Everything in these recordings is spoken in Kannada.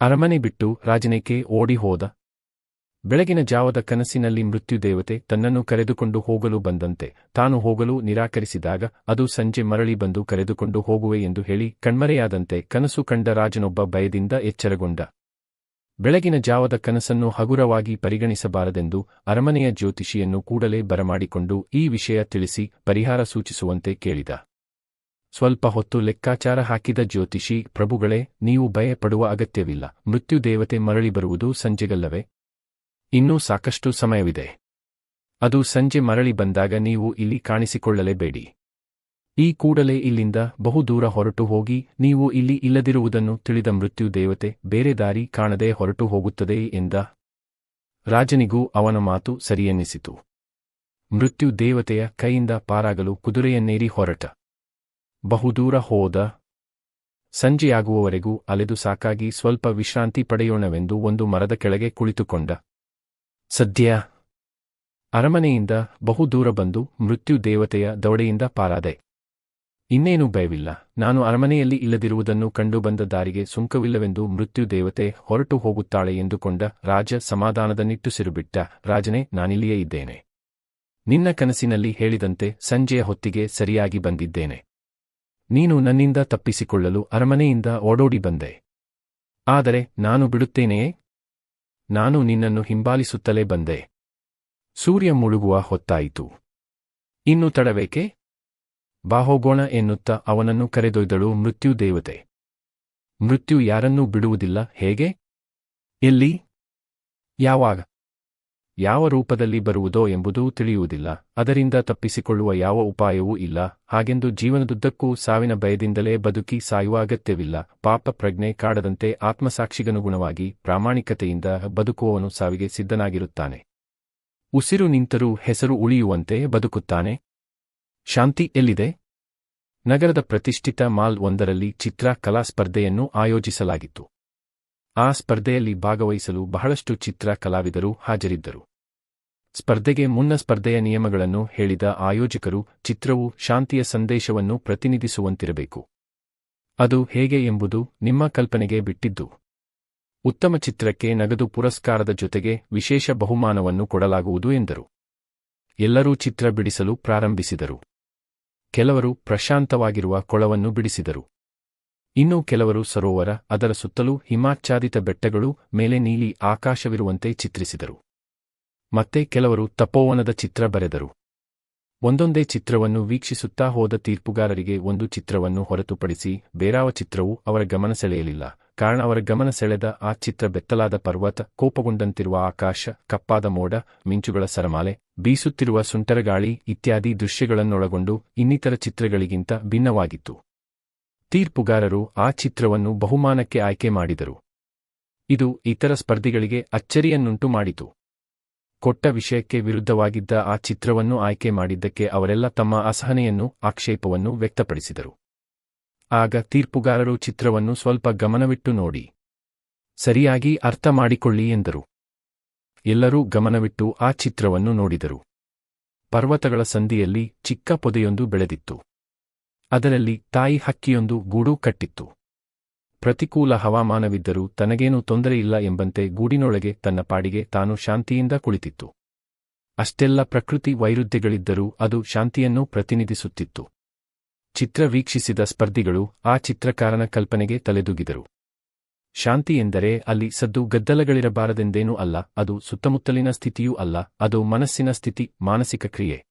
ಅರಮನೆ ಬಿಟ್ಟು ರಾಜನೇಕೆ ಓಡಿ ಹೋದ. ಬೆಳಗಿನ ಜಾವದ ಕನಸಿನಲ್ಲಿ ಮೃತ್ಯುದೇವತೆ ತನ್ನನ್ನು ಕರೆದುಕೊಂಡು ಹೋಗಲು ಬಂದಂತೆ ತಾನು ಹೋಗಲು ನಿರಾಕರಿಸಿದಾಗ ಅದು ಸಂಜೆ ಮರಳಿ ಬಂದು ಕರೆದುಕೊಂಡು ಹೋಗುವೆ ಎಂದು ಹೇಳಿ ಕಣ್ಮರೆಯಾದಂತೆ ಕನಸು ಕಂಡ ರಾಜನೊಬ್ಬ ಭಯದಿಂದ ಎಚ್ಚರಗೊಂಡ. ಬೆಳಗಿನ ಜಾವದ ಕನಸನ್ನು ಹಗುರವಾಗಿ ಪರಿಗಣಿಸಬಾರದೆಂದು ಅರಮನೆಯ ಜ್ಯೋತಿಷಿಯನ್ನು ಕೂಡಲೇ ಬರಮಾಡಿಕೊಂಡು ಈ ವಿಷಯ ತಿಳಿಸಿ ಪರಿಹಾರ ಸೂಚಿಸುವಂತೆ ಕೇಳಿದ. ಸ್ವಲ್ಪ ಹೊತ್ತು ಲೆಕ್ಕಾಚಾರ ಹಾಕಿದ ಜ್ಯೋತಿಷಿ, ಪ್ರಭುಗಳೇ, ನೀವು ಭಯಪಡುವ ಅಗತ್ಯವಿಲ್ಲ. ಮೃತ್ಯುದೇವತೆ ಮರಳಿ ಬರುವುದು ಸಂಜೆಗಲ್ಲವೇ? ಇನ್ನೂ ಸಾಕಷ್ಟು ಸಮಯವಿದೆ. ಅದು ಸಂಜೆ ಮರಳಿ ಬಂದಾಗ ನೀವು ಇಲ್ಲಿ ಕಾಣಿಸಿಕೊಳ್ಳಲೇಬೇಡಿ. ಈ ಕೂಡಲೇ ಇಲ್ಲಿಂದ ಬಹುದೂರ ಹೊರಟು ಹೋಗಿ ನೀವು ಇಲ್ಲಿ ಇಲ್ಲದಿರುವುದನ್ನು ತಿಳಿದ ಮೃತ್ಯುದೇವತೆ ಬೇರೆ ದಾರಿ ಕಾಣದೆ ಹೊರಟು ಹೋಗುತ್ತದೆ ಎಂದ. ರಾಜನಿಗೂ ಅವನ ಮಾತು ಸರಿಯೆನ್ನಿಸಿತು. ಮೃತ್ಯುದೇವತೆಯ ಕೈಯಿಂದ ಪಾರಾಗಲು ಕುದುರೆಯನ್ನೇರಿ ಹೊರಟ. ಬಹುದೂರ ಹೋದ. ಸಂಜೆಯಾಗುವವರೆಗೂ ಅಲೆದು ಸಾಕಾಗಿ ಸ್ವಲ್ಪ ವಿಶ್ರಾಂತಿ ಪಡೆಯೋಣವೆಂದು ಒಂದು ಮರದ ಕೆಳಗೆ ಕುಳಿತುಕೊಂಡ. ಸದ್ಯ ಅರಮನೆಯಿಂದ ಬಹುದೂರ ಬಂದು ಮೃತ್ಯುದೇವತೆಯ ದವಡೆಯಿಂದ ಪಾರಾದೆ. ಇನ್ನೇನು ಭಯವಿಲ್ಲ. ನಾನು ಅರಮನೆಯಲ್ಲಿ ಇಲ್ಲದಿರುವುದನ್ನು ಕಂಡುಬಂದ ದಾರಿಗೆ ಸುಂಕವಿಲ್ಲವೆಂದು ಮೃತ್ಯುದೇವತೆ ಹೊರಟು ಹೋಗುತ್ತಾಳೆ ಎಂದುಕೊಂಡ ರಾಜ ಸಮಾಧಾನದ ನಿಟ್ಟುಸಿರು ಬಿಟ್ಟ. ರಾಜನೇ, ನಾನಿಲ್ಲಿಯೇ ಇದ್ದೇನೆ. ನಿನ್ನ ಕನಸಿನಲ್ಲಿ ಹೇಳಿದಂತೆ ಸಂಜೆಯ ಹೊತ್ತಿಗೆ ಸರಿಯಾಗಿ ಬಂದಿದ್ದೇನೆ. ನೀನು ನನ್ನಿಂದ ತಪ್ಪಿಸಿಕೊಳ್ಳಲು ಅರಮನೆಯಿಂದ ಓಡೋಡಿ ಬಂದೆ. ಆದರೆ ನಾನು ಬಿಡುತ್ತೇನೆಯೇ? ನಾನು ನಿನ್ನನ್ನು ಹಿಂಬಾಲಿಸುತ್ತಲೇ ಬಂದೆ. ಸೂರ್ಯ ಮುಳುಗುವ ಹೊತ್ತಾಯಿತು. ಇನ್ನು ತಡವೇಕೆ? ಬಾ ಹೋಗೋಣ ಎನ್ನುತ್ತಾ ಅವನನ್ನು ಕರೆದೊಯ್ದಳು ಮೃತ್ಯುದೇವತೆ. ಮೃತ್ಯು ಯಾರನ್ನೂ ಬಿಡುವುದಿಲ್ಲ. ಹೇಗೆ? ಎಲ್ಲಿ? ಯಾವಾಗ? ಯಾವ ರೂಪದಲ್ಲಿ ಬರುವುದೋ ಎಂಬುದೂ ತಿಳಿಯುವುದಿಲ್ಲ. ಅದರಿಂದ ತಪ್ಪಿಸಿಕೊಳ್ಳುವ ಯಾವ ಉಪಾಯವೂ ಇಲ್ಲ. ಹಾಗೆಂದು ಜೀವನದುದ್ದಕ್ಕೂ ಸಾವಿನ ಭಯದಿಂದಲೇ ಬದುಕಿ ಸಾಯುವ ಅಗತ್ಯವಿಲ್ಲ. ಪಾಪ ಪ್ರಜ್ಞೆ ಕಾಡದಂತೆ ಆತ್ಮಸಾಕ್ಷಿಗನುಗುಣವಾಗಿ ಪ್ರಾಮಾಣಿಕತೆಯಿಂದ ಬದುಕುವವನು ಸಾವಿಗೆ ಸಿದ್ಧನಾಗಿರುತ್ತಾನೆ. ಉಸಿರು ನಿಂತರೂ ಹೆಸರು ಉಳಿಯುವಂತೆ ಬದುಕುತ್ತಾನೆ. ಶಾಂತಿ ಎಲ್ಲಿದೆ? ನಗರದ ಪ್ರತಿಷ್ಠಿತ ಮಾಲ್ ಒಂದರಲ್ಲಿ ಚಿತ್ರ ಕಲಾ ಸ್ಪರ್ಧೆಯನ್ನು ಆಯೋಜಿಸಲಾಗಿತ್ತು. ಆ ಸ್ಪರ್ಧೆಯಲ್ಲಿ ಭಾಗವಹಿಸಲು ಬಹಳಷ್ಟು ಚಿತ್ರ ಕಲಾವಿದರು ಹಾಜರಿದ್ದರು. ಸ್ಪರ್ಧೆಗೆ ಮುನ್ನ ಸ್ಪರ್ಧೆಯ ನಿಯಮಗಳನ್ನು ಹೇಳಿದ ಆಯೋಜಕರು, ಚಿತ್ರವು ಶಾಂತಿಯ ಸಂದೇಶವನ್ನು ಪ್ರತಿನಿಧಿಸುವಂತಿರಬೇಕು. ಅದು ಹೇಗೆ ಎಂಬುದು ನಿಮ್ಮ ಕಲ್ಪನೆಗೆ ಬಿಟ್ಟಿದ್ದು. ಉತ್ತಮ ಚಿತ್ರಕ್ಕೆ ನಗದು ಪುರಸ್ಕಾರದ ಜೊತೆಗೆ ವಿಶೇಷ ಬಹುಮಾನವನ್ನು ಕೊಡಲಾಗುವುದು ಎಂದರು. ಎಲ್ಲರೂ ಚಿತ್ರ ಬಿಡಿಸಲು ಪ್ರಾರಂಭಿಸಿದರು. ಕೆಲವರು ಪ್ರಶಾಂತವಾಗಿರುವ ಕೊಳವನ್ನು ಬಿಡಿಸಿದರು. ಇನ್ನು ಕೆಲವರು ಸರೋವರ, ಅದರ ಸುತ್ತಲೂ ಹಿಮಾಚ್ಛಾದಿತ ಬೆಟ್ಟಗಳು, ಮೇಲೆ ನೀಲಿ ಆಕಾಶವಿರುವಂತೆ ಚಿತ್ರಿಸಿದರು. ಮತ್ತೆ ಕೆಲವರು ತಪೋವನದ ಚಿತ್ರ ಬರೆದರು. ಒಂದೊಂದೇ ಚಿತ್ರವನ್ನು ವೀಕ್ಷಿಸುತ್ತಾ ಹೋದ ತೀರ್ಪುಗಾರರಿಗೆ ಒಂದು ಚಿತ್ರವನ್ನು ಹೊರತುಪಡಿಸಿ ಬೇರಾವ ಚಿತ್ರವೂ ಅವರ ಗಮನ ಸೆಳೆಯಲಿಲ್ಲ. ಕಾರಣ ಅವರ ಗಮನ ಸೆಳೆದ ಆ ಚಿತ್ರ ಬೆತ್ತಲಾದ ಪರ್ವತ, ಕೋಪಗೊಂಡಂತಿರುವ ಆಕಾಶ, ಕಪ್ಪಾದ ಮೋಡ, ಮಿಂಚುಗಳ ಸರಮಾಲೆ, ಬೀಸುತ್ತಿರುವ ಸುಂಟರಗಾಳಿ ಇತ್ಯಾದಿ ದೃಶ್ಯಗಳನ್ನೊಳಗೊಂಡು ಇನ್ನಿತರ ಚಿತ್ರಗಳಿಗಿಂತ ಭಿನ್ನವಾಗಿತ್ತು. ತೀರ್ಪುಗಾರರು ಆ ಚಿತ್ರವನ್ನು ಬಹುಮಾನಕ್ಕೆ ಆಯ್ಕೆ ಮಾಡಿದರು. ಇದು ಇತರ ಸ್ಪರ್ಧಿಗಳಿಗೆ ಅಚ್ಚರಿಯನ್ನುಂಟು ಮಾಡಿತು. ಕೊಟ್ಟ ವಿಷಯಕ್ಕೆ ವಿರುದ್ಧವಾಗಿದ್ದ ಆ ಚಿತ್ರವನ್ನು ಆಯ್ಕೆ ಮಾಡಿದ್ದಕ್ಕೆ ಅವರೆಲ್ಲ ತಮ್ಮ ಅಸಹನೆಯನ್ನು, ಆಕ್ಷೇಪವನ್ನು ವ್ಯಕ್ತಪಡಿಸಿದರು. ಆಗ ತೀರ್ಪುಗಾರರು ಚಿತ್ರವನ್ನು ಸ್ವಲ್ಪ ಗಮನವಿಟ್ಟು ನೋಡಿ, ಸರಿಯಾಗಿ ಅರ್ಥ ಮಾಡಿಕೊಳ್ಳಿ ಎಂದರು. ಎಲ್ಲರೂ ಗಮನವಿಟ್ಟು ಆ ಚಿತ್ರವನ್ನು ನೋಡಿದರು. ಪರ್ವತಗಳ ಸಂದಿಯಲ್ಲಿ ಚಿಕ್ಕ ಪೊದೆಯೊಂದು ಬೆಳೆದಿತ್ತು. ಅದರಲ್ಲಿ ತಾಯಿ ಹಕ್ಕಿಯೊಂದು ಗೂಡು ಕಟ್ಟಿತ್ತು. ಪ್ರತಿಕೂಲ ಹವಾಮಾನವಿದ್ದರೂ ತನಗೇನೂ ತೊಂದರೆಯಿಲ್ಲ ಎಂಬಂತೆ ಗೂಡಿನೊಳಗೆ ತನ್ನ ಪಾಡಿಗೆ ತಾನು ಶಾಂತಿಯಿಂದ ಕುಳಿತಿತ್ತು. ಅಷ್ಟೆಲ್ಲ ಪ್ರಕೃತಿ ವೈರುಧ್ಯಗಳಿದ್ದರೂ ಅದು ಶಾಂತಿಯನ್ನು ಪ್ರತಿನಿಧಿಸುತ್ತಿತ್ತು. ಚಿತ್ರ ವೀಕ್ಷಿಸಿದ ಸ್ಪರ್ಧಿಗಳು ಆ ಚಿತ್ರಕಾರನ ಕಲ್ಪನೆಗೆ ತಲೆದೂಗಿದರು. ಶಾಂತಿ ಎಂದರೆ ಅಲ್ಲಿ ಸದ್ದು ಗದ್ದಲಗಳಿರಬಾರದೆಂದೇನೂ ಅಲ್ಲ, ಅದು ಸುತ್ತಮುತ್ತಲಿನ ಸ್ಥಿತಿಯೂ ಅಲ್ಲ, ಅದು ಮನಸ್ಸಿನ ಸ್ಥಿತಿ, ಮಾನಸಿಕ ಕ್ರಿಯೆ.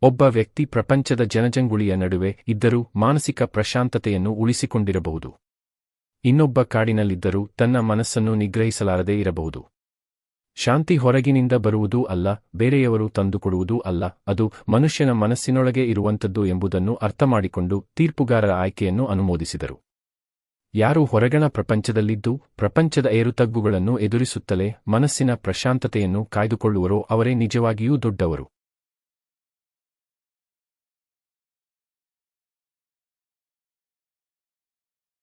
ಒಬ್ಬ ವ್ಯಕ್ತಿ ಪ್ರಪಂಚದ ಜನಜಂಗುಳಿಯ ನಡುವೆ ಇದ್ದರೂ ಮಾನಸಿಕ ಪ್ರಶಾಂತತೆಯನ್ನು ಉಳಿಸಿಕೊಂಡಿರಬಹುದು. ಇನ್ನೊಬ್ಬ ಕಾಡಿನಲ್ಲಿದ್ದರೂ ತನ್ನ ಮನಸ್ಸನ್ನು ನಿಗ್ರಹಿಸಲಾರದೇ ಇರಬಹುದು. ಶಾಂತಿ ಹೊರಗಿನಿಂದ ಬರುವುದೂ ಅಲ್ಲ, ಬೇರೆಯವರು ತಂದುಕೊಡುವುದೂ ಅಲ್ಲ, ಅದು ಮನುಷ್ಯನ ಮನಸ್ಸಿನೊಳಗೆ ಇರುವಂಥದ್ದು ಎಂಬುದನ್ನು ಅರ್ಥಮಾಡಿಕೊಂಡು ತೀರ್ಪುಗಾರರ ಆಯ್ಕೆಯನ್ನು ಅನುಮೋದಿಸಿದರು. ಯಾರು ಹೊರಗಣ ಪ್ರಪಂಚದಲ್ಲಿದ್ದು ಪ್ರಪಂಚದ ಏರುತಗ್ಗುಗಳನ್ನು ಎದುರಿಸುತ್ತಲೇ ಮನಸ್ಸಿನ ಪ್ರಶಾಂತತೆಯನ್ನು ಕಾಯ್ದುಕೊಳ್ಳುವರೋ ಅವರೇ ನಿಜವಾಗಿಯೂ ದೊಡ್ಡವರು.